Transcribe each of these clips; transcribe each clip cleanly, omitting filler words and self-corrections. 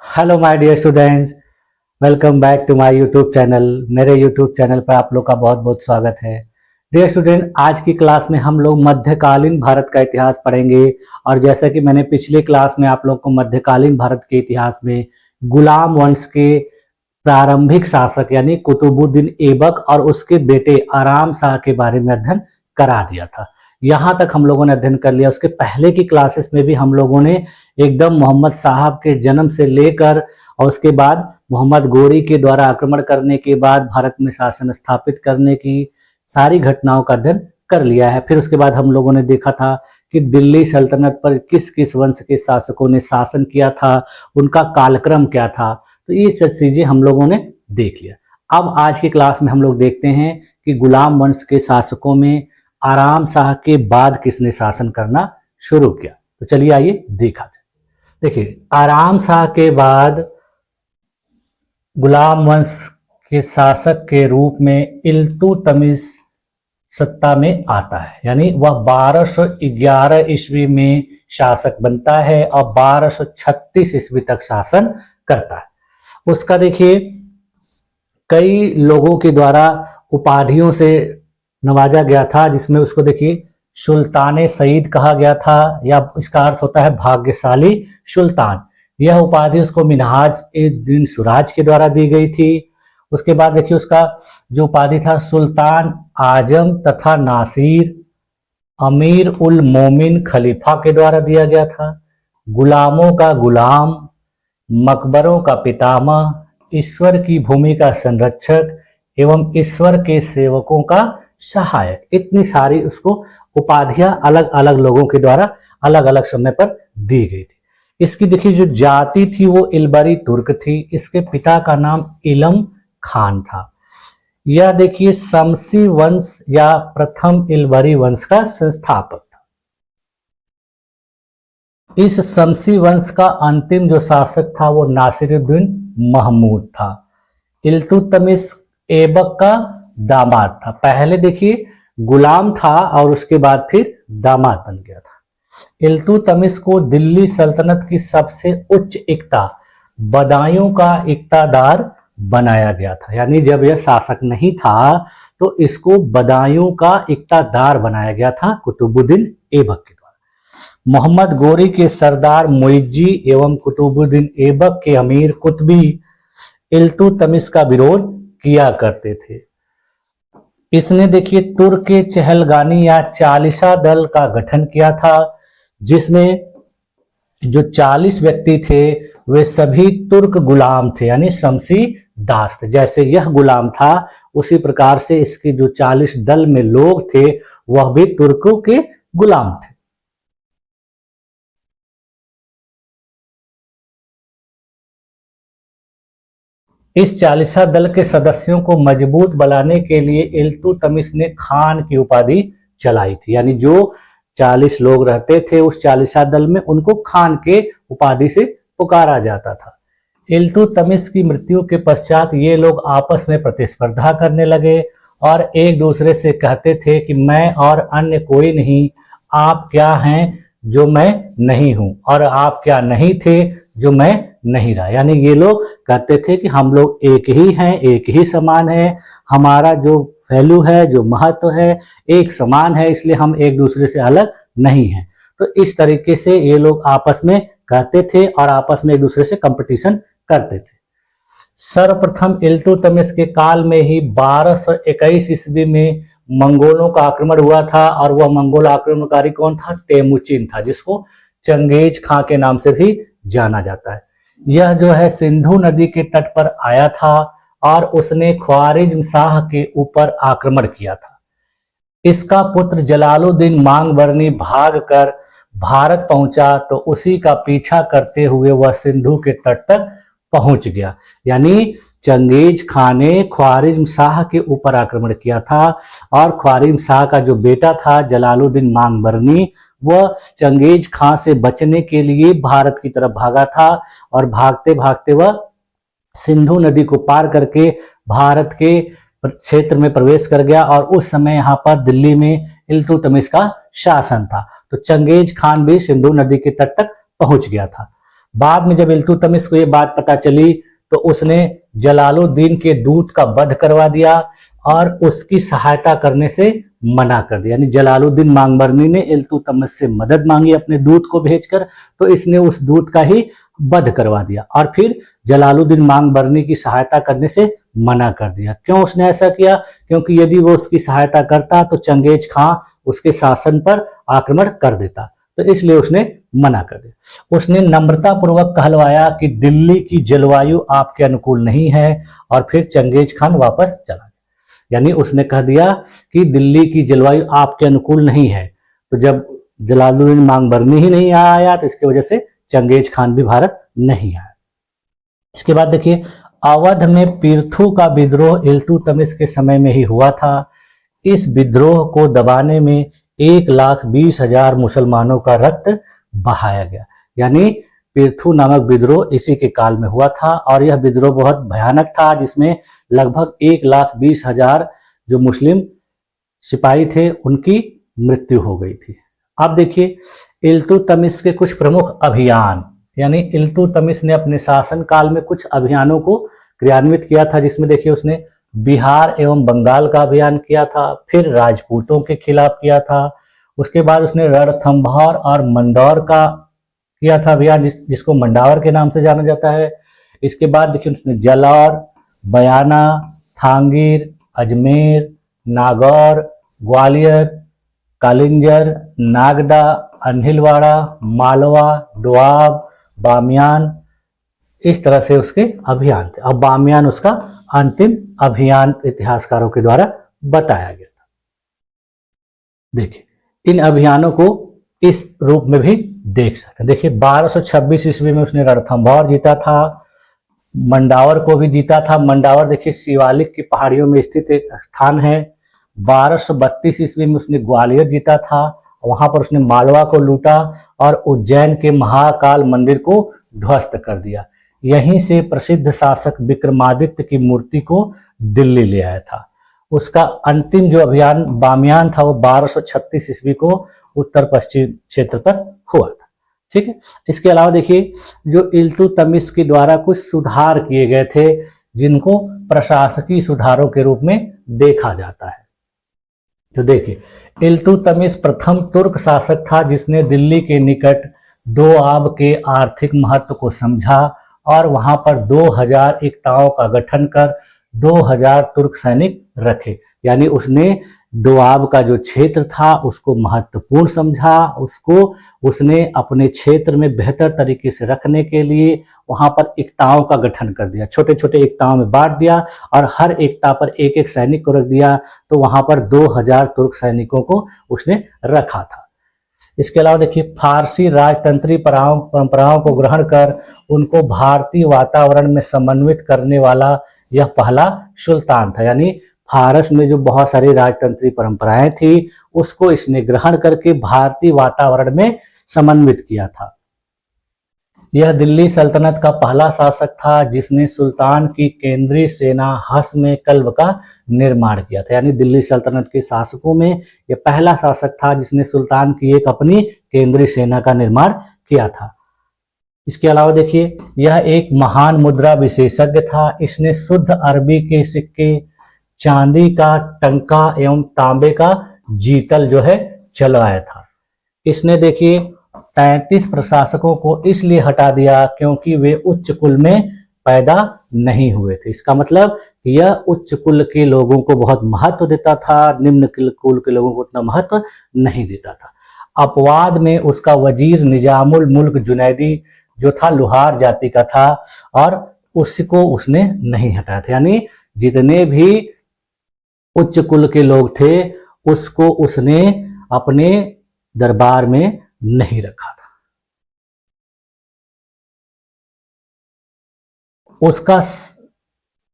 Hello my dear students, welcome back to my YouTube channel. मेरे YouTube channel पर आप लोग का बहुत बहुत स्वागत है। डियर स्टूडेंट, आज की क्लास में हम लोग मध्यकालीन भारत का इतिहास पढ़ेंगे। और जैसा कि मैंने पिछली क्लास में आप लोग को मध्यकालीन भारत के इतिहास में गुलाम वंश के प्रारंभिक शासक यानी कुतुबुद्दीन ऐबक और उसके बेटे आराम शाह के बारे में अध्ययन करा दिया था। यहाँ तक हम लोगों ने अध्ययन कर लिया। उसके पहले की क्लासेस में भी हम लोगों ने एकदम मोहम्मद साहब के जन्म से लेकर और उसके बाद मोहम्मद गोरी के द्वारा आक्रमण करने के बाद भारत में शासन स्थापित करने की सारी घटनाओं का अध्ययन कर लिया है। फिर उसके बाद हम लोगों ने देखा था कि दिल्ली सल्तनत पर किस किस वंश के शासकों ने शासन किया था, उनका कालक्रम क्या था। तो ये सब चीजें हम लोगों ने देख लिया। अब आज की क्लास में हम लोग देखते हैं कि गुलाम वंश के शासकों में आराम शाह के बाद किसने शासन करना शुरू किया। तो चलिए आइए देखा जाए। देखिए, आराम शाह के बाद गुलाम वंश के शासक के रूप में इल्तुतमिश सत्ता में आता है, यानी वह 1211 ईस्वी में शासक बनता है और 1236 ईस्वी तक शासन करता है। उसका देखिए कई लोगों के द्वारा उपाधियों से नवाजा गया था, जिसमें उसको देखिए सुल्तान सईद कहा गया था, या इसका अर्थ होता है भाग्यशाली सुल्तान। यह उपाधि उसको मिनहाज ए दिन सुराज के द्वारा दी गई थी। उसके बाद देखिए उसका जो उपाधि था सुल्तान आजम तथा नासिर अमीर उल मोमिन खलीफा के द्वारा दिया गया था। गुलामों का गुलाम, मकबरों का पितामह, ईश्वर की भूमि का संरक्षक एवं ईश्वर के सेवकों का सहायक, इतनी सारी उसको उपाधियां अलग अलग लोगों के द्वारा अलग अलग समय पर दी गई थी। इसकी देखिए जो जाति थी वो इलबरी तुर्क थी। इसके पिता का नाम इलम खान था। यह देखिए शमसी वंश या प्रथम इलबरी वंश का संस्थापक था। इस शमसी वंश का अंतिम जो शासक था वो नासिरुद्दीन महमूद था। इल्तुतमिश ऐबक का दामाद था। पहले देखिए गुलाम था और उसके बाद फिर दामाद बन गया था। इल्तुतमिश को दिल्ली सल्तनत की सबसे उच्च इक्ता बदायूं का इक्तादार बनाया गया था। यानी जब यह शासक नहीं था तो इसको बदायूं का इक्तादार बनाया गया था कुतुबुद्दीन ऐबक के द्वारा। मोहम्मद गोरी के सरदार मुइज्जी एवं कुतुबुद्दीन ऐबक के अमीर कुतबी इल्तुतमिश का विरोध किया करते थे। इसने देखिए तुर्क के चहलगानी या चालीसा दल का गठन किया था, जिसमें जो 40 व्यक्ति थे वे सभी तुर्क गुलाम थे, यानी शमसी दास थे। जैसे यह गुलाम था उसी प्रकार से इसके जो 40 दल में लोग थे वह भी तुर्कों के गुलाम थे। इस चालीसा दल के सदस्यों को मजबूत बनाने के लिए इल्तुतमिश ने खान की उपाधि चलाई थी। यानी जो 40 लोग रहते थे उस चालीसा दल में उनको खान के उपाधि से पुकारा जाता था। इल्तुतमिश की मृत्यु के पश्चात ये लोग आपस में प्रतिस्पर्धा करने लगे और एक दूसरे से कहते थे कि मैं और अन्य कोई नहीं, आप क्या हैं जो मैं नहीं हूं, और आप क्या नहीं थे जो मैं नहीं रहा। यानी ये लोग कहते थे कि हम लोग एक ही हैं, एक ही समान है, हमारा जो वैल्यू है, जो महत्व है एक समान है, इसलिए हम एक दूसरे से अलग नहीं हैं। तो इस तरीके से ये लोग आपस में कहते थे और आपस में एक दूसरे से कंपटीशन करते थे। सर्वप्रथम इल्तुतमिश के काल में ही 1221 ईस्वी में मंगोलों का आक्रमण हुआ था, और वह मंगोल आक्रमणकारी कौन था? तेमुचिन था, जिसको चंगेज खां के नाम से भी जाना जाता है। यह जो है सिंधु नदी के तट पर आया था और उसने ख्वारिज्म शाह के ऊपर आक्रमण किया था। इसका पुत्र जलालुद्दीन मांगबरनी भाग कर भारत पहुंचा तो उसी का पीछा करते हुए वह सिंधु के तट तक पहुंच गया। यानी चंगेज खां ने ख्वारिज्म शाह के ऊपर आक्रमण किया था और ख्वारिज्म शाह का जो बेटा था जलालुद्दीन मांगबरनी वह चंगेज खां से बचने के लिए भारत की तरफ भागा था, और भागते भागते वह सिंधु नदी को पार करके भारत के क्षेत्र में प्रवेश कर गया। और उस समय यहाँ पर दिल्ली में इल्तुतमिश का शासन था। तो चंगेज खान भी सिंधु नदी के तट तक पहुंच गया था। बाद में जब इल्तुतमिश को ये बात पता चली तो उसने जलालुद्दीन के दूत का वध करवा दिया और उसकी सहायता करने से मना कर दिया। यानी जलालुद्दीन मांगबरनी ने इल्तुतमिश से मदद मांगी अपने दूत को भेजकर, तो इसने उस दूत का ही वध करवा दिया और फिर जलालुद्दीन मांगबरनी की सहायता करने से मना कर दिया। क्यों उसने ऐसा किया? क्योंकि यदि वो उसकी सहायता करता तो चंगेज खां उसके शासन पर आक्रमण कर देता, तो इसलिए उसने मना कर दिया। उसने नम्रता पूर्वक कहलवाया कि दिल्ली की जलवायु आपके अनुकूल नहीं है और फिर चंगेज खान वापस चला गया। यानी उसने कह दिया कि दिल्ली की जलवायु आपके अनुकूल नहीं है, तो जब जलालुद्दीन मांगबरनी ही नहीं आया तो इसकी वजह से चंगेज खान भी भारत नहीं आया। इसके बाद देखिए, अवध में पीरथू का विद्रोह इल्तुतमिश के समय में ही हुआ था। इस विद्रोह को दबाने में 1,20,000 मुसलमानों का रक्त बहाया गया। यानी पीरथू नामक विद्रोह इसी के काल में हुआ था और यह विद्रोह बहुत भयानक था, जिसमें लगभग 1,20,000 जो मुस्लिम सिपाही थे उनकी मृत्यु हो गई थी। अब देखिए, इल्तुतमिश के कुछ प्रमुख अभियान, यानी इल्तुतमिश ने अपने शासन काल में कुछ अभियानों को क्रियान्वित किया था, जिसमें देखिए उसने बिहार एवं बंगाल का अभियान किया था, फिर राजपूतों के खिलाफ किया था, उसके बाद उसने रणथंभौर और मंदौर का किया था अभियान, जिसको मंडावर के नाम से जाना जाता है। इसके बाद देखिए उसने जालौर, बयाना, थांगीर, अजमेर, नागौर, ग्वालियर, कालिंजर, नागदा, अन्हिलवाड़ा, मालवा, दोआब, बामियान, इस तरह से उसके अभियान थे। अब बामियान उसका अंतिम अभियान इतिहासकारों के द्वारा बताया गया था। देखिए, इन अभियानों को इस रूप में भी देख सकते हैं। देखिए, 1226 ईस्वी में उसने रणथंभौर जीता था, मंडावर को भी जीता था। मंडावर देखिए शिवालिक की पहाड़ियों में स्थित एक स्थान है। 1232 ईस्वी में उसने ग्वालियर जीता था, वहां पर उसने मालवा को लूटा और उज्जैन के महाकाल मंदिर को ध्वस्त कर दिया। यहीं से प्रसिद्ध शासक विक्रमादित्य की मूर्ति को दिल्ली ले आया था। उसका अंतिम जो अभियान बामियान था वो 1236 ईस्वी को उत्तर पश्चिम क्षेत्र पर हुआ था। ठीक है, इसके अलावा देखिए, जो इल्तुतमिश के द्वारा कुछ सुधार किए गए थे, जिनको प्रशासकीय सुधारों के रूप में देखा जाता है। तो देखिए, इल्तुतमिश प्रथम तुर्क शासक था जिसने दिल्ली के निकट दोआब के आर्थिक महत्व को समझा और वहां पर 2000 एकताओं का गठन कर 2000 तुर्क सैनिक रखे। यानी उसने दोआब का जो क्षेत्र था उसको महत्वपूर्ण समझा, उसको उसने अपने क्षेत्र में बेहतर तरीके से रखने के लिए वहां पर एकताओं का गठन कर दिया, छोटे छोटे एकताओं में बांट दिया और हर एकता पर एक एक सैनिक को रख दिया। तो वहां पर 2000 तुर्क सैनिकों को उसने रखा था। इसके अलावा देखिए, फारसी राजतंत्री परंपराओं को ग्रहण कर उनको भारतीय वातावरण में समन्वित करने वाला यह पहला सुल्तान था। यानी फारस में जो बहुत सारी राजतंत्री परंपराएं थी उसको इसने ग्रहण करके भारतीय वातावरण में समन्वित किया था। यह दिल्ली सल्तनत का पहला शासक था जिसने सुल्तान की केंद्रीय सेना हस्म कल्ब का निर्माण किया था। यानी दिल्ली सल्तनत के शासकों में यह पहला शासक था जिसने सुल्तान की एक अपनी केंद्रीय सेना का निर्माण किया था। इसके अलावा देखिए, यह एक महान मुद्रा विशेषज्ञ था। इसने शुद्ध अरबी के सिक्के, चांदी का टंका एवं तांबे का जीतल जो है चलवाया था। इसने देखिए 33 प्रशासकों को इसलिए हटा दिया क्योंकि वे उच्च कुल में पैदा नहीं हुए थे। इसका मतलब यह उच्च कुल के लोगों को बहुत महत्व देता था, निम्न कुल के लोगों को उतना महत्व नहीं देता था। अपवाद में उसका वजीर निजामुल मुल्क जुनैदी जो था लुहार जाति का था और उसको उसने नहीं हटाया था। यानी जितने भी उच्च कुल के लोग थे उसको उसने अपने दरबार में नहीं रखा था।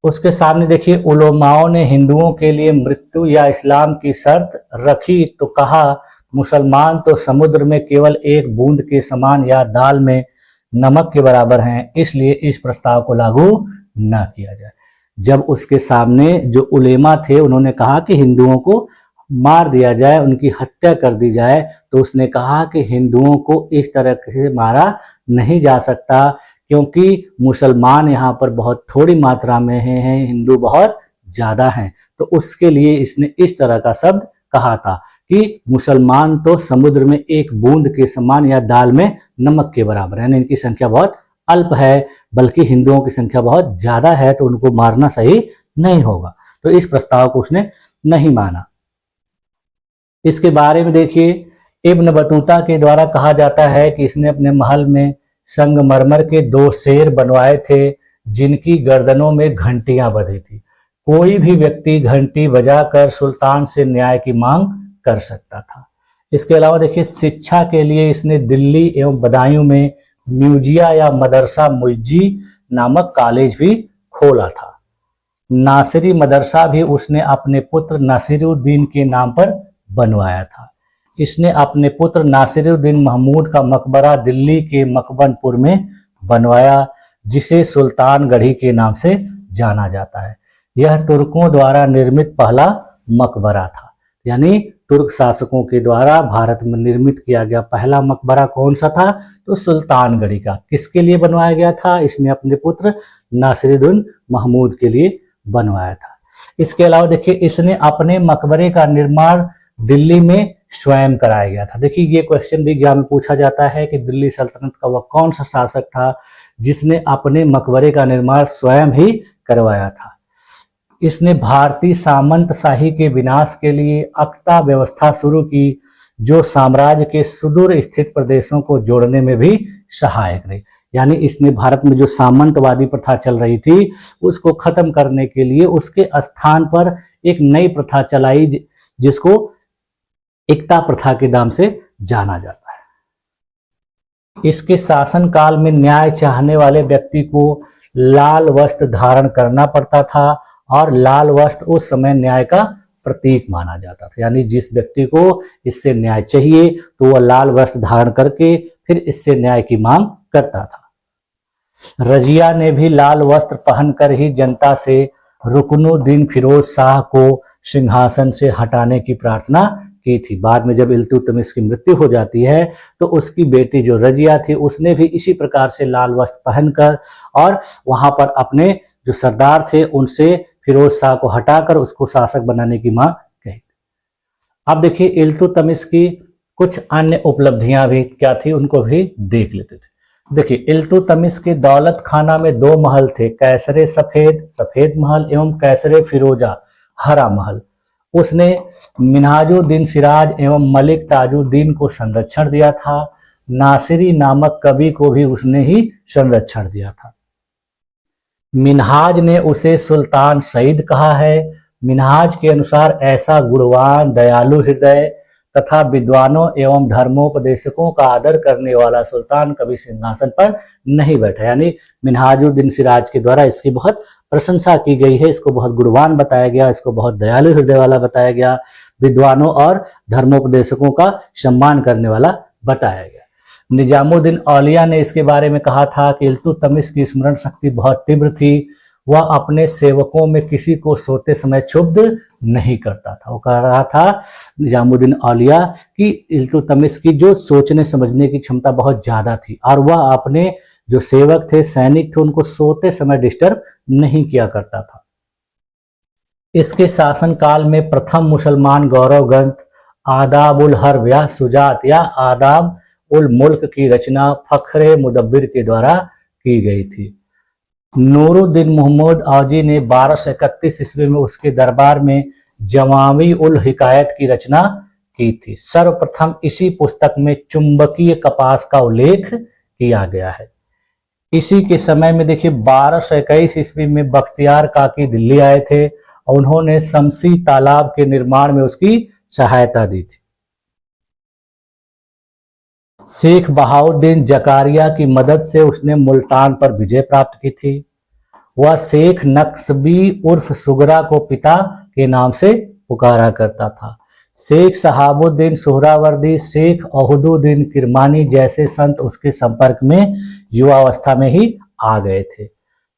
उसके सामने देखिए, उलमाओं ने हिंदुओं के लिए मृत्यु या इस्लाम की शर्त रखी तो कहा, मुसलमान तो समुद्र में केवल एक बूंद के समान या दाल में नमक के बराबर हैं, इसलिए इस प्रस्ताव को लागू न किया जाए। जब उसके सामने जो उलेमा थे उन्होंने कहा कि हिंदुओं को मार दिया जाए, उनकी हत्या कर दी जाए, तो उसने कहा कि हिंदुओं को इस तरह से मारा नहीं जा सकता, क्योंकि मुसलमान यहाँ पर बहुत थोड़ी मात्रा में हैं, हिंदू बहुत ज़्यादा हैं। तो उसके लिए इसने इस तरह का शब्द कहा था कि मुसलमान तो समुद्र में एक बूंद के समान या दाल में नमक के बराबर है, यानी इनकी संख्या बहुत अल्प है, बल्कि हिंदुओं की संख्या बहुत ज़्यादा है, तो उनको मारना सही नहीं होगा। तो इस प्रस्ताव को उसने नहीं माना। इसके बारे में देखिए, इब्न बतूता के द्वारा कहा जाता है कि इसने अपने महल में संगमरमर के 2 शेर बनवाए थे, जिनकी गर्दनों में घंटियां बंधी थी। कोई भी व्यक्ति घंटी बजाकर सुल्तान से न्याय की मांग कर सकता था। इसके अलावा देखिए, शिक्षा के लिए इसने दिल्ली एवं बदायूं में म्यूजिया या मदरसा मुइज्जी नामक कॉलेज भी खोला था। नासिरी मदरसा भी उसने अपने पुत्र नासिरुद्दीन के नाम पर बनवाया था। इसने अपने पुत्र नासिरुद्दीन महमूद का मकबरा दिल्ली के मकबनपुर में बनवाया, जिसे सुल्तानगढ़ी के नाम से जाना जाता है। यह तुर्कों द्वारा निर्मित पहला मकबरा था, यानी तुर्क शासकों के द्वारा भारत में निर्मित किया गया पहला मकबरा कौन सा था? तो सुल्तानगढ़ी का। किसके लिए बनवाया गया था? इसने अपने पुत्र नासिरुद्दीन महमूद के लिए बनवाया था। इसके अलावा देखिए, इसने अपने मकबरे का निर्माण दिल्ली में स्वयं कराया गया था। देखिए, ये क्वेश्चन भी एग्जाम में पूछा जाता है कि दिल्ली सल्तनत का वह कौन सा शासक था जिसने अपने मकबरे का निर्माण स्वयं ही करवाया था। इसने भारतीय सामंतशाही के विनाश के लिए अक्ता व्यवस्था शुरू की, जो साम्राज्य के सुदूर स्थित प्रदेशों को जोड़ने में भी सहायक रही। यानी इसने भारत में जो सामंतवादी प्रथा चल रही थी उसको खत्म करने के लिए उसके स्थान पर एक नई प्रथा चलाई, जिसको एकता प्रथा के नाम से जाना जाता है। इसके शासन काल में न्याय चाहने वाले व्यक्ति को लाल वस्त्र धारण करना पड़ता था, और लाल वस्त्र उस समय न्याय का प्रतीक माना जाता था। यानी जिस व्यक्ति को इससे न्याय चाहिए तो वह लाल वस्त्र धारण करके फिर इससे न्याय की मांग करता था। रजिया ने भी लाल वस्त्र पहनकर ही जनता से रुकनुद्दीन फिरोज शाह को सिंहासन से हटाने की प्रार्थना की थी। बाद में जब इल्तुतमिश की मृत्यु हो जाती है तो उसकी बेटी जो रजिया थी उसने भी इसी प्रकार से लाल वस्त्र पहनकर और वहां पर अपने जो सरदार थे उनसे फिरोज शाह को हटाकर उसको शासक बनाने की मांग कही। अब देखिए, इल्तुतमिश की कुछ अन्य उपलब्धियां भी क्या थी उनको भी देख लेते थे। देखिए, इल्तुतमिश के दौलत खाना में 2 महल थे, कैसरे सफेद सफेद महल एवं कैसरे फिरोजा हरा महल। उसने मिन्हाजुद्दीन सिराज एवं मलिक ताजुद्दीन को संरक्षण दिया था। नासिरी नामक कवि को भी उसने ही संरक्षण दिया था। मिन्हाज ने उसे सुल्तान सईद कहा है। मिन्हाज के अनुसार ऐसा गुणवान, दयालु हृदय तथा विद्वानों एवं धर्मोपदेशकों का आदर करने वाला सुल्तान कभी सिंहासन पर नहीं बैठा। यानी मिन्हाजुद्दीन सिराज के द्वारा इसकी बहुत प्रशंसा की गई है, इसको बहुत गुणवान बताया गया, इसको बहुत दयालु हृदय वाला बताया गया, विद्वानों और धर्मोपदेशकों का सम्मान करने वाला बताया गया। निजामुद्दीन औलिया ने इसके बारे में कहा था कि इल्तुतमिश की स्मरण शक्ति बहुत तीव्र थी, वह अपने सेवकों में किसी को सोते समय क्षुब्ध नहीं करता था। वो कह रहा था निजामुद्दीन औलिया कि इल्तुतमिश की जो सोचने समझने की क्षमता बहुत ज्यादा थी और वह अपने जो सेवक थे, सैनिक थे, उनको सोते समय डिस्टर्ब नहीं किया करता था। इसके शासन काल में प्रथम मुसलमान गौरव ग्रंथ आदाब उल हर्ब या सुजात या आदाब उल मुल्क की रचना फखरे मुदब्बिर के द्वारा की गई थी। नूरुद्दीन मोहम्मद औजी ने 1231 ईस्वी में उसके दरबार में जवामी उल हिकायत की रचना की थी। सर्वप्रथम इसी पुस्तक में चुंबकीय कपास का उल्लेख किया गया है। इसी के समय में देखिए 1221 ईस्वी में बख्तियार काकी दिल्ली आए थे और उन्होंने शमसी तालाब के निर्माण में उसकी सहायता दी थी। शेख बहाउद्दीन जकारिया की मदद से उसने मुल्तान पर विजय प्राप्त की थी। वह शेख नक्शबी उर्फ सुगरा को पिता के नाम से पुकारा करता था। शेख शहाबुद्दीन सोहरावर्दी, शेख अहदुद्दीन किरमानी जैसे संत उसके संपर्क में युवावस्था में ही आ गए थे।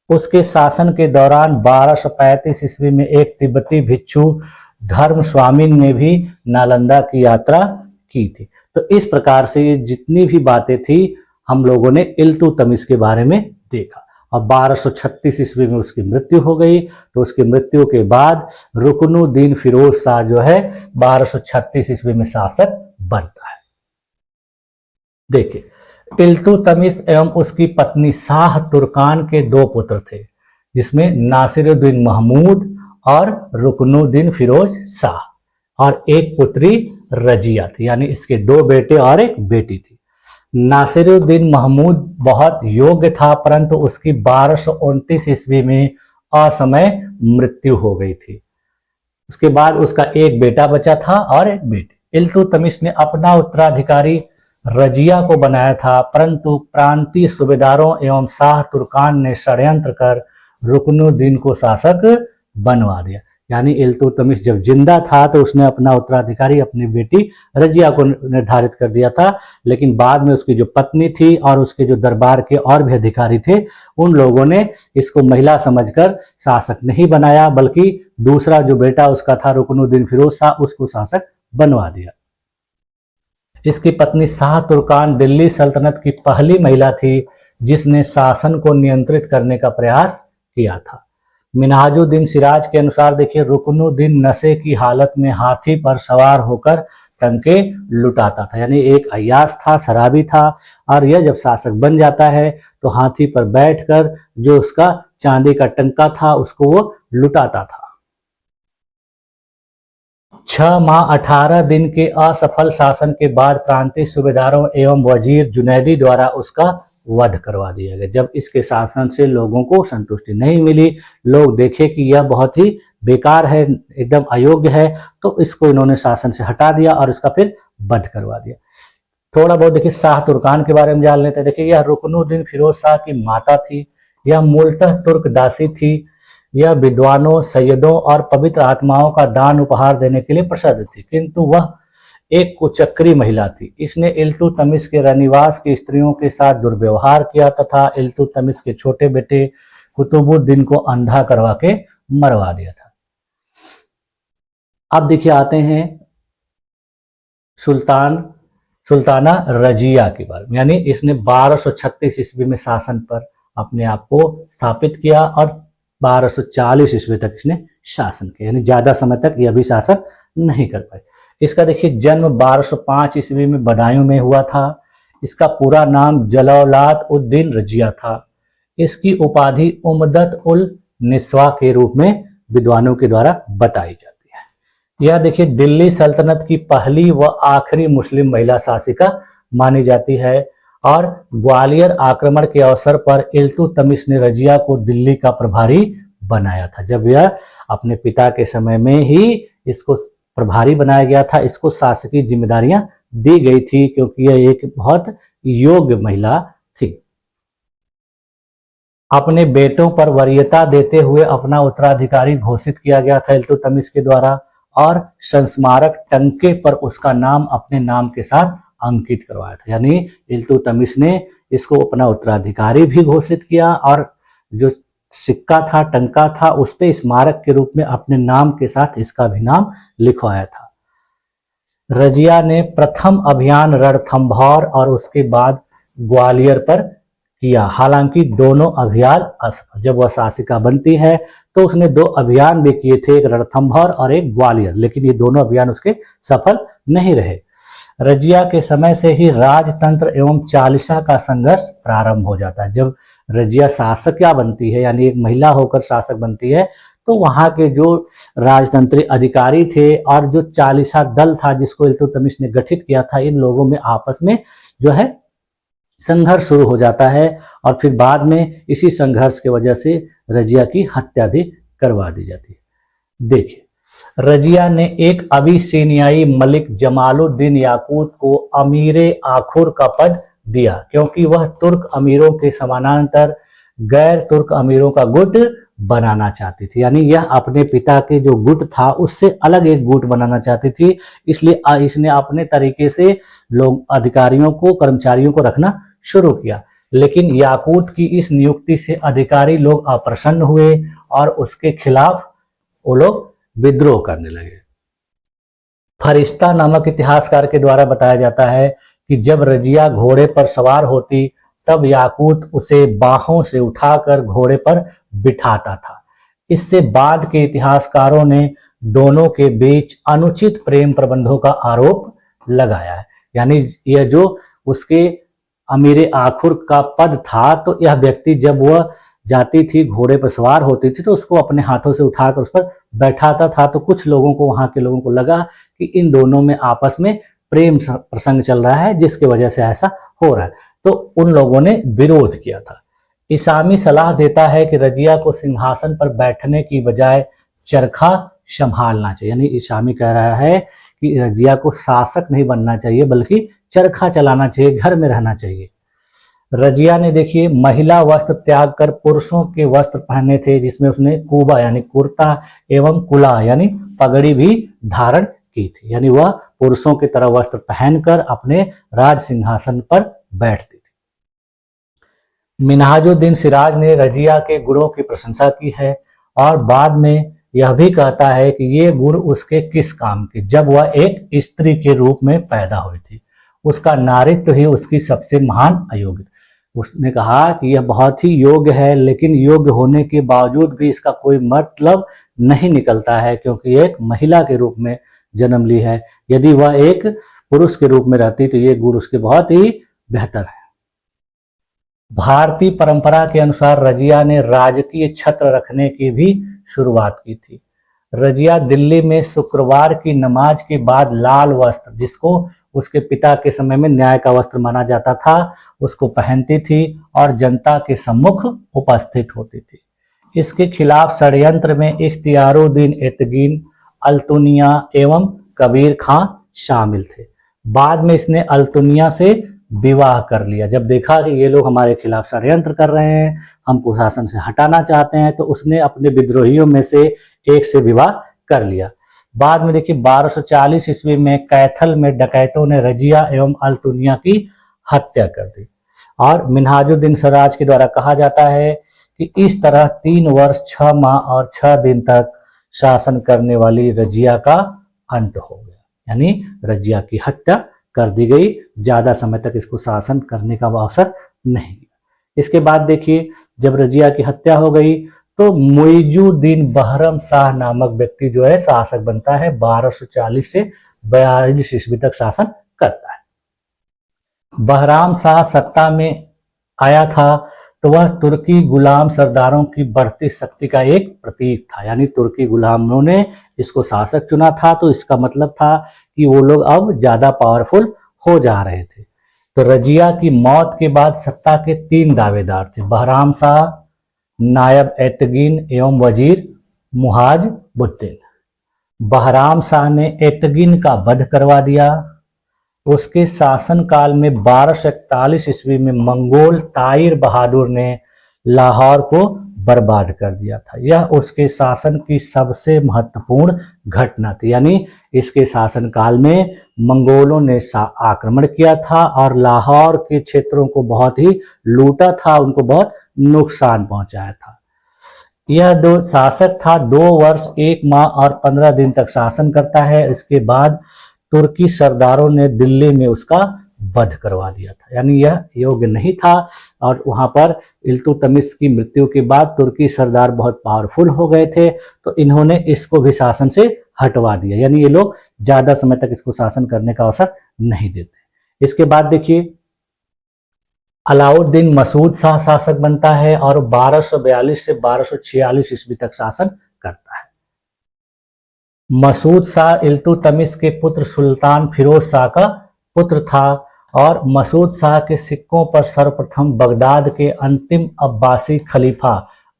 उसके शासन के दौरान 1235 ईस्वी में एक तिब्बती भिक्षु धर्म स्वामी ने भी नालंदा की यात्रा की थी। तो इस प्रकार से ये जितनी भी बातें थी हम लोगों ने इल्तुतमिश के बारे में देखा। और 1236 ईस्वी में उसकी मृत्यु हो गई। तो उसकी मृत्यु के बाद रुकनुद्दीन फिरोज शाह जो है 1236 ईस्वी में शासक बनता है। देखिए, इल्तुतमिश एवं उसकी पत्नी शाह तुर्कान के दो पुत्र थे, जिसमें नासिरुद्दीन महमूद और रुकनुद्दीन फिरोज शाह, और एक पुत्री रजिया थी। यानी इसके दो बेटे और एक बेटी थी। नासिरुद्दीन महमूद बहुत योग्य था, परंतु उसकी 1229 ईस्वी में असमय मृत्यु हो गई थी। उसके बाद उसका एक बेटा बचा था और एक बेटी। इल्तुतमिश ने अपना उत्तराधिकारी रजिया को बनाया था, परंतु प्रांतीय सूबेदारों एवं शाह तुर्कान ने षड्यंत्र कर रुकनुद्दीन को शासक बनवा दिया। यानी इल्तुतमिश जब जिंदा था तो उसने अपना उत्तराधिकारी अपनी बेटी रजिया को निर्धारित कर दिया था, लेकिन बाद में उसकी जो पत्नी थी और उसके जो दरबार के और भी अधिकारी थे, उन लोगों ने इसको महिला समझकर शासक नहीं बनाया, बल्कि दूसरा जो बेटा उसका था रुकनुद्दीन फिरोज शाह, उसको शासक बनवा दिया। इसकी पत्नी शाह तुर्कान दिल्ली सल्तनत की पहली महिला थी जिसने शासन को नियंत्रित करने का प्रयास किया था। मिन्हाजुद्दीन सिराज के अनुसार देखिए, रुकनुद्दीन नशे की हालत में हाथी पर सवार होकर टंके लुटाता था। यानी एक अय्याश था, शराबी था, और यह जब शासक बन जाता है तो हाथी पर बैठकर जो उसका चांदी का टंका था उसको वो लुटाता था। 6 माह 18 दिन के असफल शासन के बाद प्रांतीय सूबेदारों एवं वजीर जुनैदी द्वारा उसका वध करवा दिया गया। जब इसके शासन से लोगों को संतुष्टि नहीं मिली, लोग देखे कि यह बहुत ही बेकार है, एकदम अयोग्य है, तो इसको इन्होंने शासन से हटा दिया और इसका फिर वध करवा दिया। थोड़ा बहुत देखिए शाह तुर्कान के बारे में जान लेते हैं। देखिए, यह रुकनुद्दीन फिरोज शाह की माता थी। यह मूलतः तुर्क दासी थी। यह विद्वानों, सैयदों और पवित्र आत्माओं का दान उपहार देने के लिए प्रसिद्ध थी, किंतु वह एक कुचक्री महिला थी। इसने इल्तुतमिश के रनिवास की स्त्रियों के साथ दुर्व्यवहार किया तथा इल्तुतमिश के छोटे बेटे कुतुबुद्दीन को अंधा करवा के मरवा दिया था। अब देखिए आते हैं सुल्ताना रजिया के बारे में। यानी इसने 1236 ईस्वी में शासन पर अपने आप को स्थापित किया और 1240 ईस्वी तक इसने शासन किया। यानी ज्यादा समय तक यह भी शासन नहीं कर पाए। इसका देखिए जन्म 1205 ईस्वी में बदायूं में हुआ था। इसका पूरा नाम जलालुद्दीन उद्दीन रजिया था। इसकी उपाधि उमदत उल निस्वा के रूप में विद्वानों के द्वारा बताई जाती है। यह देखिए दिल्ली सल्तनत की पहली व आखिरी मुस्लिम महिला शासिका मानी जाती है और ग्वालियर आक्रमण के अवसर पर इल्तुतमिश ने रजिया को दिल्ली का प्रभारी बनाया था। जब यह अपने पिता के समय में ही इसको प्रभारी बनाया गया था, इसको शासकीय जिम्मेदारियां दी गई थी क्योंकि यह एक बहुत योग्य महिला थी। अपने बेटों पर वरीयता देते हुए अपना उत्तराधिकारी घोषित किया गया था इल्तुतमिश के द्वारा और संस्मारक टंके पर उसका नाम अपने नाम के साथ अंकित करवाया था। यानी इल्तुतमिश ने इसको अपना उत्तराधिकारी भी घोषित किया और जो सिक्का था, टंका था, उस पे स्मारक के रूप में अपने नाम के साथ इसका भी नाम लिखवाया था। रजिया ने प्रथम अभियान रणथंभौर और उसके बाद ग्वालियर पर किया। हालांकि दोनों अभियान असफल। जब वह शासिका बनती है तो उसने 2 अभियान भी किए थे, एक रणथंभौर और एक ग्वालियर, लेकिन ये दोनों अभियान उसके सफल नहीं रहे। रजिया के समय से ही राजतंत्र एवं चालीसा का संघर्ष प्रारंभ हो जाता है। जब रजिया शासक बनती है, यानी एक महिला होकर शासक बनती है, तो वहां के जो राजतंत्री अधिकारी थे और जो चालीसा दल था जिसको इल्तुतमिश ने गठित किया था, इन लोगों में आपस में जो है संघर्ष शुरू हो जाता है और फिर बाद में इसी संघर्ष की वजह से रजिया की हत्या भी करवा दी जाती है। देखिए, रजिया ने एक अबिसिनियाई मलिक जमालुद्दीन याकूत को अमीरे आखुर का पद दिया क्योंकि वह तुर्क अमीरों के समानांतर गैर तुर्क अमीरों का गुट बनाना चाहती थी। यानी यह अपने पिता के जो गुट था उससे अलग एक गुट बनाना चाहती थी, इसलिए इसने अपने तरीके से लोग अधिकारियों को, कर्मचारियों को रखना शुरू किया। लेकिन याकूत की इस नियुक्ति से अधिकारी लोग अप्रसन्न हुए और उसके खिलाफ वो लोग विद्रोह करने लगे। फरिश्ता नामक इतिहासकार के द्वारा बताया जाता है कि जब रजिया घोड़े पर सवार होती तब याकूत उसे बाहों से उठाकर घोड़े पर बिठाता था। इससे बाद के इतिहासकारों ने दोनों के बीच अनुचित प्रेम प्रबंधों का आरोप लगाया है। यानी यह जो उसके अमीर आखुर का पद था, तो यह व्यक्ति जब वह जाती थी घोड़े पर सवार होती थी तो उसको अपने हाथों से उठाकर उस पर बैठाता था। तो कुछ लोगों को, वहां के लोगों को लगा कि इन दोनों में आपस में प्रेम प्रसंग चल रहा है, जिसकी वजह से ऐसा हो रहा है। तो उन लोगों ने विरोध किया था। इसामी सलाह देता है कि रजिया को सिंहासन पर बैठने की बजाय चरखा संभालना चाहिए। यानी इसामी कह रहा है कि रजिया को शासक नहीं बनना चाहिए बल्कि चरखा चलाना चाहिए, घर में रहना चाहिए। रजिया ने देखिए महिला वस्त्र त्याग कर पुरुषों के वस्त्र पहने थे, जिसमें उसने कुबा यानी कुर्ता एवं कुला यानी पगड़ी भी धारण की थी। यानी वह पुरुषों की तरह वस्त्र पहनकर अपने राज सिंहासन पर बैठती थी। मिन्हाजुद्दीन सिराज ने रजिया के गुणों की प्रशंसा की है और बाद में यह भी कहता है कि ये गुण उसके किस काम के, जब वह एक स्त्री के रूप में पैदा हुई थी। उसका नारित्व ही उसकी सबसे महान अयोग्यता। उसने कहा कि यह बहुत ही योग्य है, लेकिन योग्य होने के बावजूद भी इसका कोई मतलब नहीं निकलता है, क्योंकि एक महिला के रूप में जन्म ली है। यदि वह एक पुरुष के रूप में रहती तो ये गुण उसके बहुत ही बेहतर है। भारतीय परंपरा के अनुसार रजिया ने राजकीय छत्र रखने की भी शुरुआत की थी। रजिया दिल्ली में शुक्रवार की नमाज के बाद लाल वस्त्र, जिसको उसके पिता के समय में न्याय का वस्त्र माना जाता था, उसको पहनती थी और जनता के सम्मुख उपस्थित होती थी। इसके खिलाफ षड्यंत्र में इख्तियारुद्दीन एतगीन, अल्तुनिया एवं कबीर खां शामिल थे। बाद में इसने अल्तुनिया से विवाह कर लिया। जब देखा कि ये लोग हमारे खिलाफ षड्यंत्र कर रहे हैं, हमको शासन से हटाना चाहते हैं, तो उसने अपने विद्रोहियों में से एक से विवाह कर लिया। बाद में देखिए 1240 ईस्वी में कैथल में डकैतों ने रजिया एवं अल्तुनिया की हत्या कर दी और मिन्हाजुद्दीन सिराज के द्वारा कहा जाता है कि इस तरह 3 वर्ष 6 माह और 6 दिन तक शासन करने वाली रजिया का अंत हो गया। यानी रजिया की हत्या कर दी गई, ज्यादा समय तक इसको शासन करने का अवसर नहीं मिला। इसके बाद देखिए जब रजिया की हत्या हो गई तो मुइजुद्दीन बहरम शाह नामक व्यक्ति जो है शासक बनता है। 1240 से 42 ईस्वी तक शासन करता है। बहराम शाह सत्ता में आया था तो वह तुर्की गुलाम सरदारों की बढ़ती शक्ति का एक प्रतीक था। यानी तुर्की गुलामों ने इसको शासक चुना था, तो इसका मतलब था कि वो लोग अब ज्यादा पावरफुल हो जा रहे थे। तो रजिया की मौत के बाद सत्ता के 3 दावेदार थे, बहराम शाह, नायब एतगीन एवं वजीर मुहाजुद्दीन। बहराम शाह ने एतगीन का वध करवा दिया। उसके शासनकाल में 1241 ईस्वी में मंगोल ताइर बहादुर ने लाहौर को बर्बाद कर दिया था। यह उसके शासन की सबसे महत्वपूर्ण घटना थी। यानी इसके शासनकाल में मंगोलों ने आक्रमण किया था और लाहौर के क्षेत्रों को बहुत ही लूटा था, उनको बहुत नुकसान पहुंचाया था। यह दो शासक था, 2 वर्ष 1 माह और 15 दिन तक शासन करता है। इसके बाद तुर्की सरदारों ने दिल्ली में उसका वध करवा दिया था। यानी यह योग्य नहीं था और वहां पर इल्तुतमिश की मृत्यु के बाद तुर्की सरदार बहुत पावरफुल हो गए थे, तो इन्होंने इसको भी शासन से हटवा दिया। यानी ये लोग ज्यादा समय तक इसको शासन करने का अवसर नहीं देते। इसके बाद देखिए अलाउद्दीन मसूद शाह शासक बनता है और 1242 से 1246 ईस्वी तक शासन करता है। मसूद शाह इल्तुतमिश के पुत्र सुल्तान फिरोज शाह का पुत्र था और मसूद शाह के सिक्कों पर सर्वप्रथम बगदाद के अंतिम अब्बासी खलीफा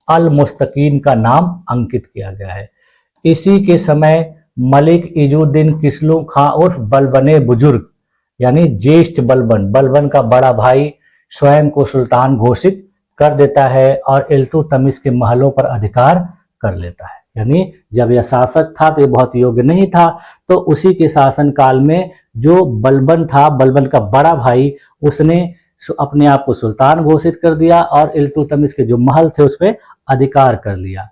अल मुस्तकीन का नाम अंकित किया गया है। इसी के समय मलिक इजुद्दीन किस्लू खां उर्फ बलबने बुजुर्ग यानी ज्येष्ठ बलबन का बड़ा भाई स्वयं को सुल्तान घोषित कर देता है और इल्तुतमिश के महलों पर अधिकार कर लेता है। यानी जब यह शासक था तो ये बहुत योग्य नहीं था, तो उसी के शासन काल में जो बलबन था, बलबन का बड़ा भाई, उसने अपने आप को सुल्तान घोषित कर दिया और इल्तुतमिश के जो महल थे उस पर अधिकार कर लिया।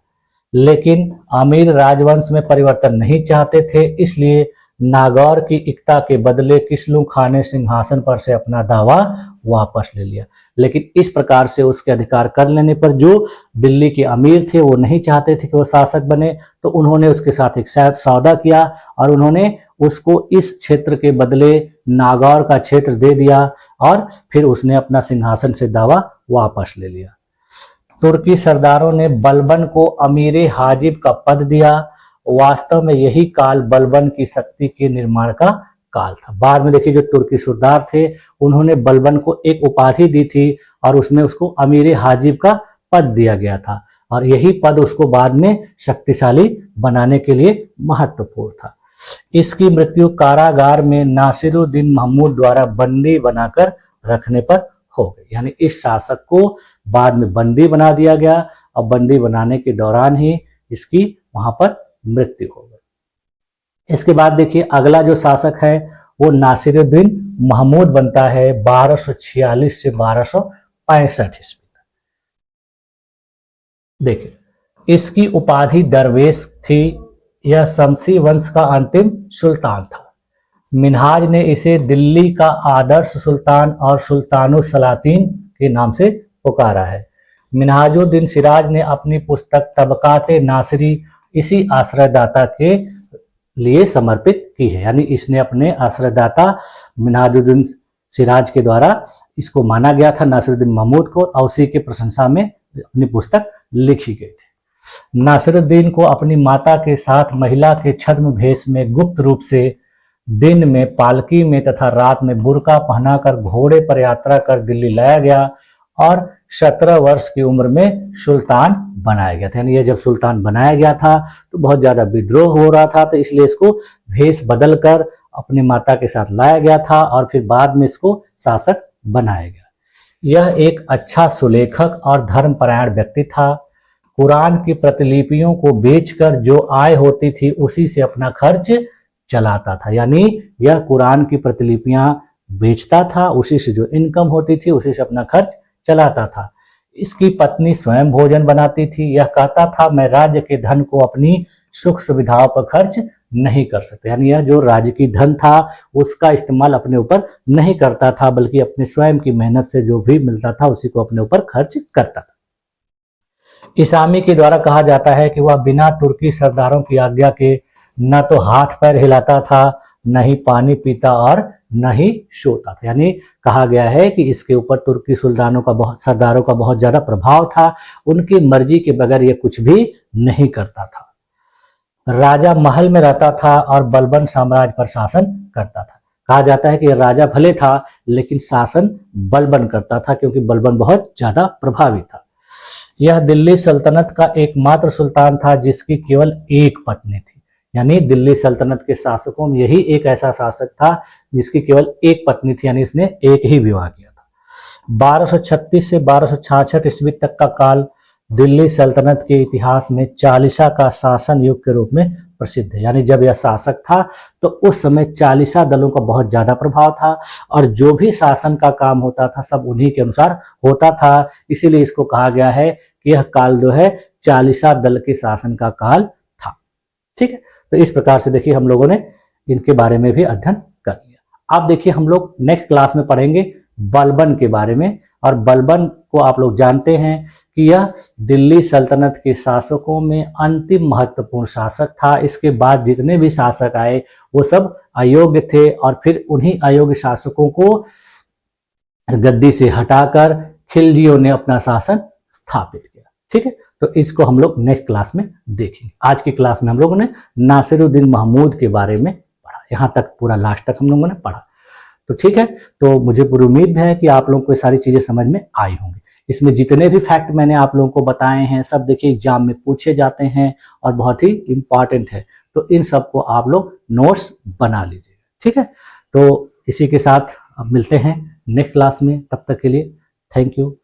लेकिन अमीर राजवंश में परिवर्तन नहीं चाहते थे, इसलिए नागौर की एकता के बदले किसलू खां ने सिंहासन पर से अपना दावा वापस ले लिया। लेकिन इस प्रकार से उसके अधिकार कर लेने पर जो दिल्ली के अमीर थे वो नहीं चाहते थे कि वो शासक बने, तो उन्होंने उसके साथ एक सौदा किया और उन्होंने उसको इस क्षेत्र के बदले नागौर का क्षेत्र दे दिया और फिर उसने अपना सिंहासन से दावा वापस ले लिया। तुर्की सरदारों ने बलबन को अमीर हाजिब का पद दिया। वास्तव में यही काल बलबन की शक्ति के निर्माण का काल था। बाद में देखिए जो तुर्की सरदार थे उन्होंने बलबन को एक उपाधि दी थी और उसमें उसको अमीर हाजिब का पद दिया गया था और यही पद उसको बाद में शक्तिशाली बनाने के लिए महत्वपूर्ण था। इसकी मृत्यु कारागार में नासिरुद्दीन महमूद द्वारा बंदी बनाकर रखने पर हो गई। यानी इस शासक को बाद में बंदी बना दिया गया और बंदी बनाने के दौरान ही इसकी वहां पर मृत्यु हो गई। इसके बाद देखिए अगला जो शासक है वो नासिरुद्दीन महमूद बनता है 1246 से 1265 ईस्वी तक। देखिए इसकी उपाधि दरवेश थी। यह शमसी वंश का अंतिम सुल्तान था। मिनहाज ने इसे दिल्ली का आदर्श सुल्तान और सुल्तानुस सलातीन के नाम से पुकारा है। मिनहाजुद्दीन सिराज ने अपनी पुस्तक तबकाते नासिरी इसी आश्रयदाता के लिए समर्पित की है। यानी इसने अपने आश्रयदाता मिनहाजुद्दीन सिराज के द्वारा इसको माना गया था नासिरुद्दीन महमूद को और उसी के प्रशंसा में अपनी पुस्तक लिखी गई थी। नासिरुद्दीन को अपनी माता के साथ महिला के छद्म भेष में गुप्त रूप से दिन में पालकी में तथा रात में बुर्का पहनाकर घोड़े पर यात्रा कर दिल्ली लाया गया और 17 वर्ष की उम्र में सुल्तान बनाया गया था। यानी ये जब सुल्तान बनाया गया था तो बहुत ज्यादा विद्रोह हो रहा था, तो इसलिए इसको भेष बदलकर अपनी माता के साथ लाया गया था और फिर बाद में इसको शासक बनाया गया। यह एक अच्छा सुलेखक और धर्मपरायण व्यक्ति था। कुरान की प्रतिलिपियों को बेचकर जो आय होती थी उसी से अपना खर्च चलाता था। यानी यह कुरान की प्रतिलिपियां बेचता था, उसी से जो इनकम होती थी उसी से अपना खर्च चलाता था। इसकी पत्नी स्वयं भोजन बनाती थी। यह कहता था मैं राज्य के धन को अपनी सुख सुविधाओं पर खर्च नहीं कर सकता। यानी यह जो राज्य की धन था उसका इस्तेमाल अपने ऊपर नहीं करता था, बल्कि अपने स्वयं की मेहनत से जो भी मिलता था उसी को अपने ऊपर खर्च करता था। इसामी के द्वारा कहा जाता है कि वह बिना तुर्की सरदारों की आज्ञा के न तो हाथ पैर हिलाता था, न ही पानी पीता और न ही सोता था। यानी कहा गया है कि इसके ऊपर तुर्की सरदारों का बहुत ज्यादा प्रभाव था। उनकी मर्जी के बगैर ये कुछ भी नहीं करता था। राजा महल में रहता था और बलबन साम्राज्य पर शासन करता था। कहा जाता है कि राजा भले था लेकिन शासन बलबन करता था क्योंकि बलबन बहुत ज्यादा प्रभावी था। यह दिल्ली सल्तनत का एकमात्र सुल्तान था जिसकी केवल एक पत्नी थी। यानी दिल्ली सल्तनत के शासकों में यही एक ऐसा शासक था जिसकी केवल एक पत्नी थी, यानी इसने एक ही विवाह किया था। 1236 से 1266 ईस्वी तक का काल दिल्ली सल्तनत के इतिहास में चालीसा का शासन युग के रूप में प्रसिद्ध है। यानी जब यह शासक था तो उस समय चालीसा दलों का बहुत ज्यादा प्रभाव था और जो भी शासन का काम होता था सब उन्हीं के अनुसार होता था। इसीलिए इसको कहा गया है कि यह काल जो है चालीसा दल के शासन का काल था। ठीक है, तो इस प्रकार से देखिए हम लोगों ने इनके बारे में भी अध्ययन कर लिया। अब देखिए हम लोग नेक्स्ट क्लास में पढ़ेंगे बलबन के बारे में। और बलबन को आप लोग जानते हैं कि यह दिल्ली सल्तनत के शासकों में अंतिम महत्वपूर्ण शासक था। इसके बाद जितने भी शासक आए वो सब अयोग्य थे और फिर उन्हीं अयोग्य शासकों को गद्दी से हटाकर खिलजियों ने अपना शासन स्थापित किया। ठीक है, तो इसको हम लोग नेक्स्ट क्लास में देखेंगे। आज की क्लास में हम लोगों ने नासिरुद्दीन महमूद के बारे में पढ़ा। यहाँ तक पूरा लास्ट तक हम लोगों ने पढ़ा। तो ठीक है, तो मुझे पूरी उम्मीद है कि आप लोगों को ये सारी चीजें समझ में आई होंगी। इसमें जितने भी फैक्ट मैंने आप लोगों को बताए हैं सब देखिए एग्जाम में पूछे जाते हैं और बहुत ही इंपॉर्टेंट है। तो इन सबको आप लोग नोट्स बना लीजिए। ठीक है, तो इसी के साथ अब मिलते हैं नेक्स्ट क्लास में। तब तक के लिए थैंक यू।